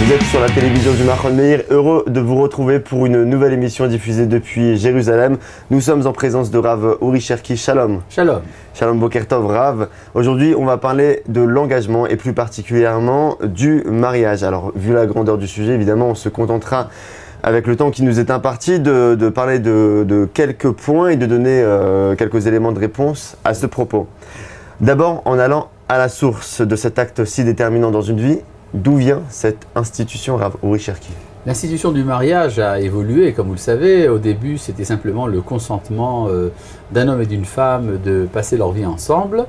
Vous êtes sur la télévision du Machon Meir, heureux de vous retrouver pour une nouvelle émission diffusée depuis Jérusalem. Nous sommes en présence de Rav Uri Cherki. Shalom. Shalom. Shalom Boker Tov Rav. Aujourd'hui, on va parler de l'engagement et plus particulièrement du mariage. Alors, vu la grandeur du sujet, évidemment, on se contentera avec le temps qui nous est imparti de parler de quelques points et de donner quelques éléments de réponse à ce propos. D'abord, en allant à la source de cet acte si déterminant dans une vie, d'où vient cette institution, Rav Uri Cherki? L'institution du mariage a évolué, comme vous le savez. Au début, c'était simplement le consentement d'un homme et d'une femme de passer leur vie ensemble.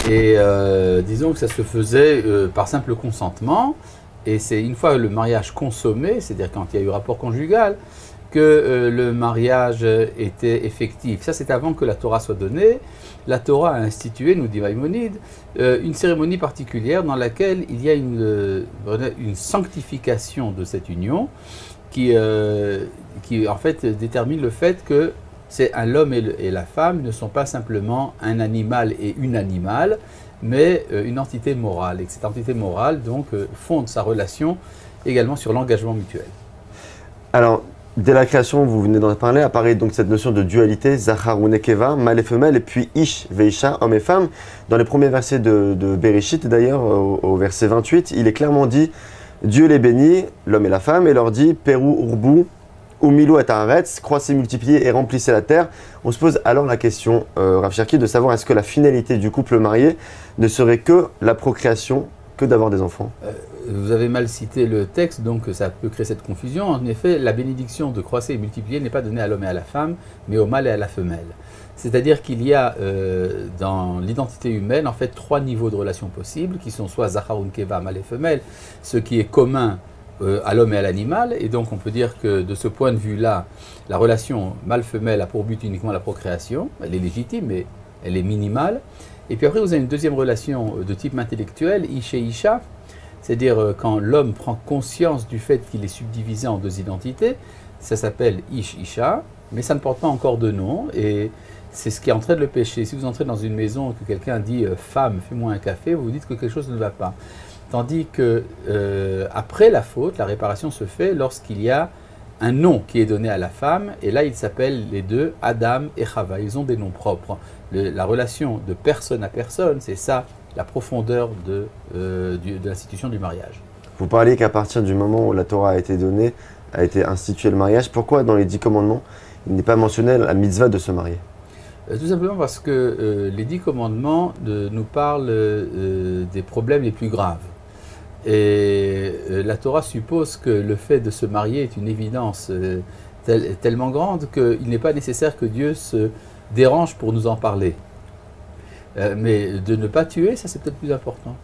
Et disons que ça se faisait par simple consentement. Et c'est une fois le mariage consommé, c'est-à-dire quand il y a eu rapport conjugal, que le mariage était effectif. Ça, c'est avant que la Torah soit donnée. La Torah a institué, nous dit Maïmonide, une cérémonie particulière dans laquelle il y a une sanctification de cette union qui en fait détermine le fait que c'est l'homme et la femme ne sont pas simplement un animal et une animale, mais une entité morale. Et que cette entité morale donc fonde sa relation également sur l'engagement mutuel. Alors, dès la création, vous venez d'en parler, apparaît donc cette notion de dualité, Zachar ou Nekeva, mâle et femelle, et puis Ish, Veisha, homme et femme. Dans les premiers versets de Bereshit, d'ailleurs, au verset 28, il est clairement dit Dieu les bénit, l'homme et la femme, et leur dit Peru urbu, umilo et haaretz, croissez, multipliez et remplissez la terre. On se pose alors la question, Rav Cherki, de savoir est-ce que la finalité du couple marié ne serait que la procréation, que d'avoir des enfants? Vous avez mal cité le texte, donc ça peut créer cette confusion. En effet, la bénédiction de croître et multiplier n'est pas donnée à l'homme et à la femme, mais au mâle et à la femelle. C'est-à-dire qu'il y a dans l'identité humaine, en fait, trois niveaux de relations possibles, qui sont soit Zachar ou Nekeva, mâle et femelle, ce qui est commun à l'homme et à l'animal. Et donc on peut dire que de ce point de vue-là, la relation mâle-femelle a pour but uniquement la procréation. Elle est légitime, mais elle est minimale. Et puis après, vous avez une deuxième relation de type intellectuel, Ish et Isha. C'est-à-dire quand l'homme prend conscience du fait qu'il est subdivisé en deux identités, ça s'appelle Ish-Isha, mais ça ne porte pas encore de nom, et c'est ce qui entraîne le péché. Si vous entrez dans une maison et que quelqu'un dit « femme, fais-moi un café », vous vous dites que quelque chose ne va pas. Tandis que après la faute, la réparation se fait lorsqu'il y a un nom qui est donné à la femme, et là ils s'appellent les deux Adam et Chava, ils ont des noms propres. La relation de personne à personne, c'est ça la profondeur de l'institution du mariage. Vous parliez qu'à partir du moment où la Torah a été donnée, a été institué le mariage, pourquoi dans les 10 commandements, il n'est pas mentionné la mitzvah de se marier? Tout simplement parce que les 10 commandements nous parlent des problèmes les plus graves. Et la Torah suppose que le fait de se marier est une évidence tellement grande qu'il n'est pas nécessaire que Dieu se dérange pour nous en parler. Mais de ne pas tuer, ça c'est peut-être plus important.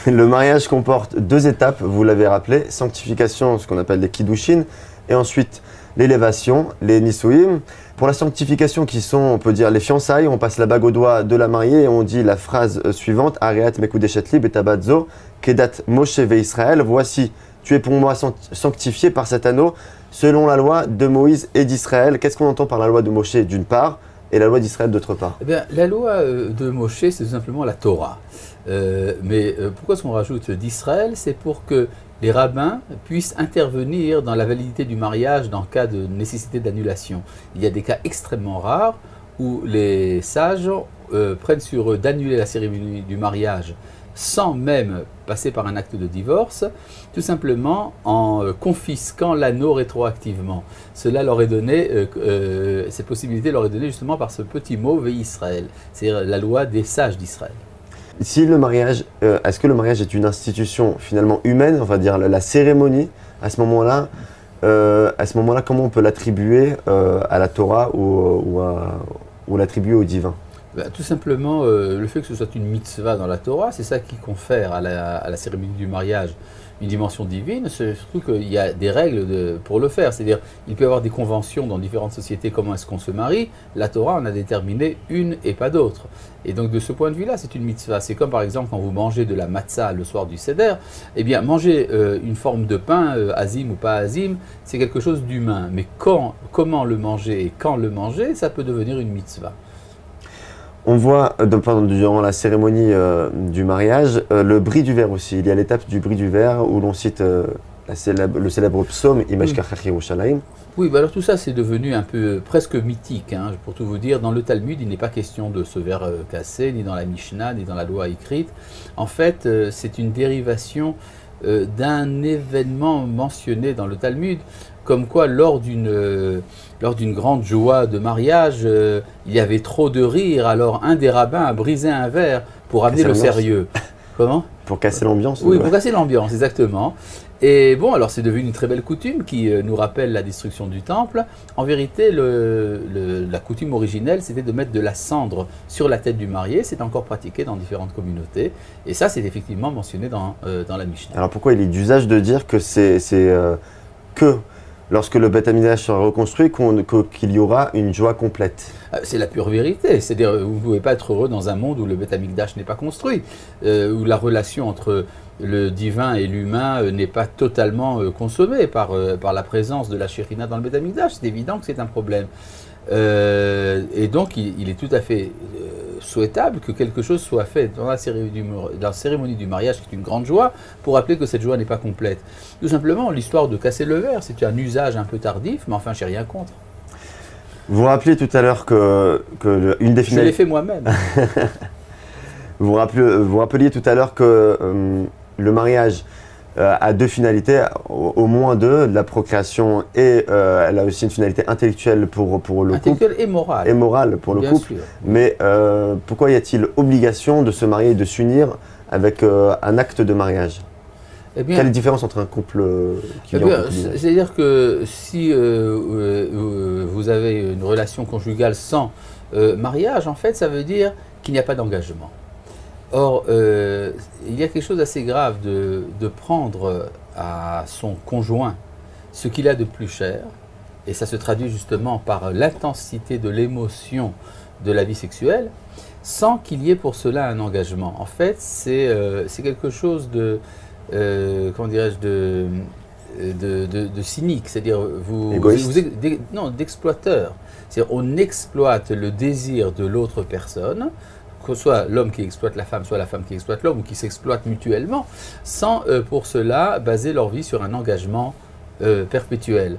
Le mariage comporte deux étapes, vous l'avez rappelé, sanctification, ce qu'on appelle les kiddushin, et ensuite l'élévation, les nisuim. Pour la sanctification qui sont, on peut dire, les fiançailles, on passe la bague au doigt de la mariée et on dit la phrase suivante, Areat mekudeshet li betabadzo, kedat Moshe veIsraël, voici, tu es pour moi sanctifié par cet anneau, selon la loi de Moïse et d'Israël. Qu'est-ce qu'on entend par la loi de Moshe d'une part et la loi d'Israël d'autre part? Eh bien, la loi de Moshe, c'est tout simplement la Torah. Mais pourquoi est-ce qu'on rajoute d'Israël? C'est pour que les rabbins puissent intervenir dans la validité du mariage dans le cas de nécessité d'annulation. Il y a des cas extrêmement rares où les sages prennent sur eux d'annuler la cérémonie du mariage sans même passer par un acte de divorce, tout simplement en confisquant l'anneau rétroactivement. Cela leur est donné, cette possibilité leur est donnée justement par ce petit mot Ve'Israël, c'est-à-dire la loi des sages d'Israël. Si le mariage, est-ce que le mariage est une institution finalement humaine, on va dire la cérémonie, à ce moment-là, comment on peut l'attribuer à la Torah ou l'attribuer au divin? Tout simplement, le fait que ce soit une mitzvah dans la Torah, c'est ça qui confère à la cérémonie du mariage une dimension divine. C'est surtout qu'il y a des règles pour le faire. C'est-à-dire, il peut y avoir des conventions dans différentes sociétés, comment est-ce qu'on se marie. La Torah en a déterminé une et pas d'autre. Et donc, de ce point de vue-là, c'est une mitzvah. C'est comme, par exemple, quand vous mangez de la matzah le soir du seder, eh bien, manger une forme de pain, azim ou pas azim, c'est quelque chose d'humain. Mais comment le manger et quand le manger, ça peut devenir une mitzvah. On voit durant la cérémonie du mariage le bris du verre aussi. Il y a l'étape du bris du verre où l'on cite le célèbre psaume Imesh Kachach Yerushalayim. Oui, bah alors tout ça c'est devenu un peu presque mythique. Hein, pour tout vous dire, dans le Talmud, il n'est pas question de ce verre cassé, ni dans la Mishnah, ni dans la loi écrite. En fait, c'est une dérivation d'un événement mentionné dans le Talmud, comme quoi lors d'une grande joie de mariage, il y avait trop de rire, alors un des rabbins a brisé un verre pour amener le sérieux. Comment? Pour casser l'ambiance. Oui, pour casser l'ambiance, exactement. Et bon, alors c'est devenu une très belle coutume qui nous rappelle la destruction du temple. En vérité, la coutume originelle, c'était de mettre de la cendre sur la tête du marié. C'est encore pratiqué dans différentes communautés. Et ça, c'est effectivement mentionné dans la Mishnah. Alors pourquoi il est d'usage de dire que c'est que lorsque le Beth Amikdash sera reconstruit, qu'il y aura une joie complète? C'est la pure vérité. C'est-à-dire, vous ne pouvez pas être heureux dans un monde où le Beth Amikdash n'est pas construit, où la relation entre le divin et l'humain n'est pas totalement consommée par la présence de la Shekhinah dans le Beth Amikdash. C'est évident que c'est un problème. Et donc, il est tout à fait souhaitable que quelque chose soit fait dans la cérémonie du mariage, qui est une grande joie, pour rappeler que cette joie n'est pas complète. Tout simplement, l'histoire de casser le verre, c'est un usage un peu tardif, mais enfin, je n'ai rien contre. Vous vous rappelez tout à l'heure une des finalités... Je l'ai fait moi-même. Vous rappeliez tout à l'heure que le mariage a deux finalités, au moins deux, la procréation, et elle a aussi une finalité intellectuelle pour le couple. Intellectuelle et morale. Et morale pour le couple. Sûr. Mais pourquoi y a-t-il obligation de se marier et de s'unir avec un acte de mariage? Quelle est la différence entre un couple qui vit en couple? C'est-à-dire que si vous avez une relation conjugale sans mariage, en fait, ça veut dire qu'il n'y a pas d'engagement. Or, il y a quelque chose d'assez grave de prendre à son conjoint ce qu'il a de plus cher, et ça se traduit justement par l'intensité de l'émotion de la vie sexuelle, sans qu'il y ait pour cela un engagement. En fait, c'est quelque chose de, comment dirais-je, de cynique, c'est-à-dire d'exploiteur. C'est-à-dire on exploite le désir de l'autre personne, que soit l'homme qui exploite la femme, soit la femme qui exploite l'homme, ou qui s'exploitent mutuellement, sans pour cela baser leur vie sur un engagement perpétuel.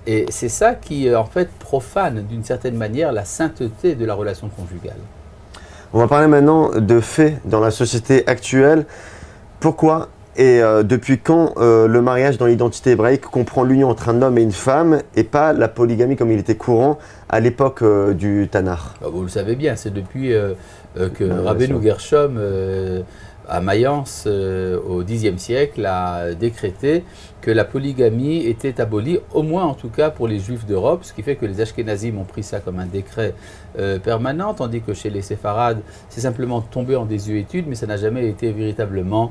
Et c'est ça qui, en fait, profane d'une certaine manière la sainteté de la relation conjugale. On va parler maintenant de faits dans la société actuelle. Pourquoi et depuis quand le mariage dans l'identité hébraïque comprend l'union entre un homme et une femme et pas la polygamie comme il était courant à l'époque du Tanakh? Vous le savez bien, c'est depuis que Rabbeinu Gershom à Mayence au Xe siècle a décrété que la polygamie était abolie, au moins en tout cas pour les Juifs d'Europe, ce qui fait que les Ashkénazim ont pris ça comme un décret permanent, tandis que chez les Séfarades, c'est simplement tombé en désuétude, mais ça n'a jamais été véritablement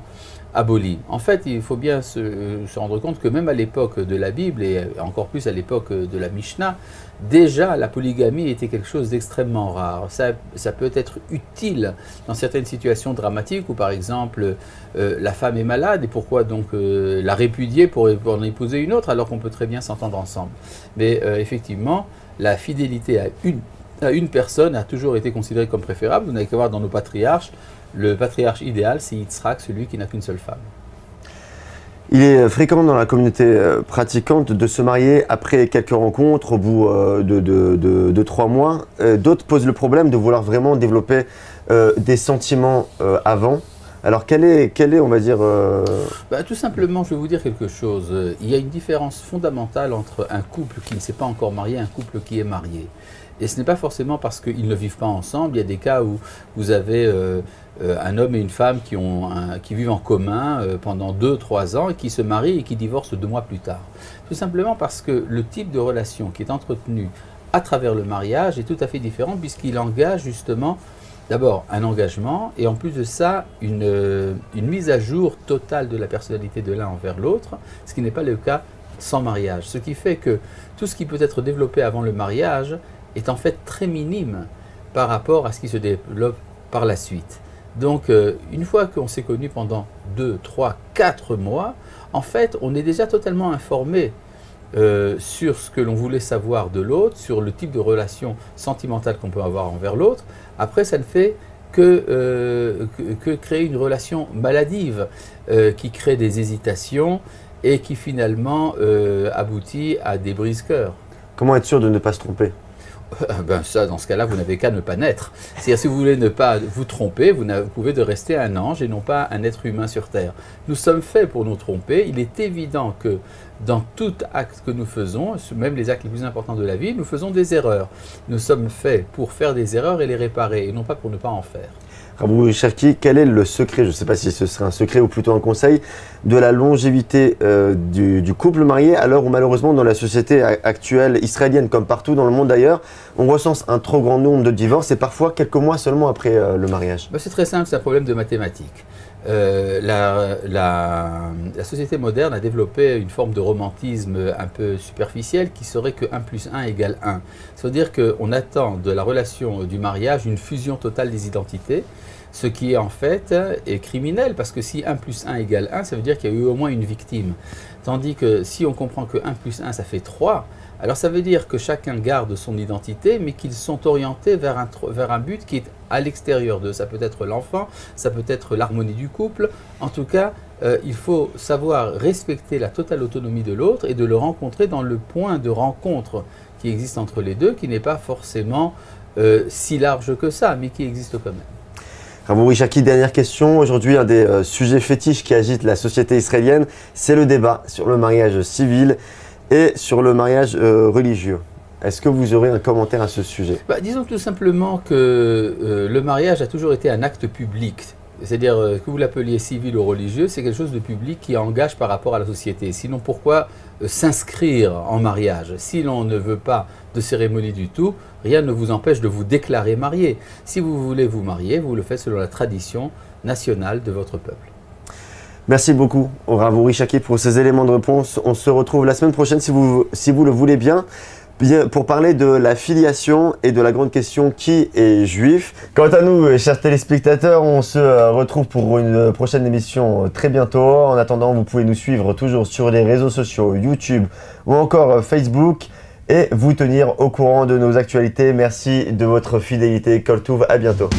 aboli. En fait, il faut bien se rendre compte que même à l'époque de la Bible, et encore plus à l'époque de la Mishnah, déjà la polygamie était quelque chose d'extrêmement rare. Ça peut être utile dans certaines situations dramatiques où par exemple la femme est malade et pourquoi donc la répudier pour en épouser une autre alors qu'on peut très bien s'entendre ensemble. Mais effectivement, la fidélité à une personne a toujours été considérée comme préférable. Vous n'avez qu'à voir dans nos patriarches, le patriarche idéal, c'est Yitzhak, celui qui n'a qu'une seule femme. Il est fréquent dans la communauté pratiquante de se marier après quelques rencontres au bout de 3 mois. D'autres posent le problème de vouloir vraiment développer des sentiments avant. Alors quel est, on va dire... Tout simplement, je vais vous dire quelque chose. Il y a une différence fondamentale entre un couple qui ne s'est pas encore marié et un couple qui est marié. Et ce n'est pas forcément parce qu'ils ne vivent pas ensemble. Il y a des cas où vous avez un homme et une femme qui vivent en commun pendant 2-3 ans et qui se marient et qui divorcent 2 mois plus tard. Tout simplement parce que le type de relation qui est entretenu à travers le mariage est tout à fait différent puisqu'il engage justement d'abord un engagement et en plus de ça une mise à jour totale de la personnalité de l'un envers l'autre, ce qui n'est pas le cas sans mariage. Ce qui fait que tout ce qui peut être développé avant le mariage est en fait très minime par rapport à ce qui se développe par la suite. Donc, une fois qu'on s'est connu pendant 2, 3, 4 mois, en fait, on est déjà totalement informé sur ce que l'on voulait savoir de l'autre, sur le type de relation sentimentale qu'on peut avoir envers l'autre. Après, ça ne fait que créer une relation maladive qui crée des hésitations et qui finalement aboutit à des brise-cœurs. Comment être sûr de ne pas se tromper? Ben ça, dans ce cas-là, vous n'avez qu'à ne pas naître. C'est-à-dire, si vous voulez ne pas vous tromper, vous pouvez de rester un ange et non pas un être humain sur Terre. Nous sommes faits pour nous tromper. Il est évident que dans tout acte que nous faisons, même les actes les plus importants de la vie, nous faisons des erreurs. Nous sommes faits pour faire des erreurs et les réparer, et non pas pour ne pas en faire. Rabbi Cherki, quel est le secret, je ne sais pas si ce serait un secret ou plutôt un conseil, de la longévité du couple marié, à l'heure où malheureusement dans la société actuelle israélienne, comme partout dans le monde d'ailleurs, on recense un trop grand nombre de divorces et parfois quelques mois seulement après le mariage? C'est très simple, c'est un problème de mathématiques. La société moderne a développé une forme de romantisme un peu superficiel qui serait que 1 plus 1 égale 1. Ça veut dire qu'on attend de la relation du mariage une fusion totale des identités, ce qui en fait est criminel, parce que si 1 plus 1 égale 1, ça veut dire qu'il y a eu au moins une victime. Tandis que si on comprend que 1 plus 1 ça fait 3, alors ça veut dire que chacun garde son identité, mais qu'ils sont orientés vers un but qui est à l'extérieur d'eux. Ça peut être l'enfant, ça peut être l'harmonie du couple. En tout cas, il faut savoir respecter la totale autonomie de l'autre et de le rencontrer dans le point de rencontre qui existe entre les deux, qui n'est pas forcément si large que ça, mais qui existe quand même. Rabbi Cherki, dernière question. Aujourd'hui, un des sujets fétiches qui agitent la société israélienne, c'est le débat sur le mariage civil et sur le mariage religieux. Est-ce que vous aurez un commentaire à ce sujet? Disons tout simplement que le mariage a toujours été un acte public. C'est-à-dire que vous l'appeliez civil ou religieux, c'est quelque chose de public qui engage par rapport à la société. Sinon, pourquoi s'inscrire en mariage? Si l'on ne veut pas de cérémonie du tout, rien ne vous empêche de vous déclarer marié. Si vous voulez vous marier, vous le faites selon la tradition nationale de votre peuple. Merci beaucoup au Rabbi Cherki pour ces éléments de réponse. On se retrouve la semaine prochaine si vous le voulez bien, pour parler de la filiation et de la grande question qui est juif. Quant à nous, chers téléspectateurs, on se retrouve pour une prochaine émission très bientôt. En attendant, vous pouvez nous suivre toujours sur les réseaux sociaux, YouTube ou encore Facebook, et vous tenir au courant de nos actualités. Merci de votre fidélité. Kol Tuv, à bientôt.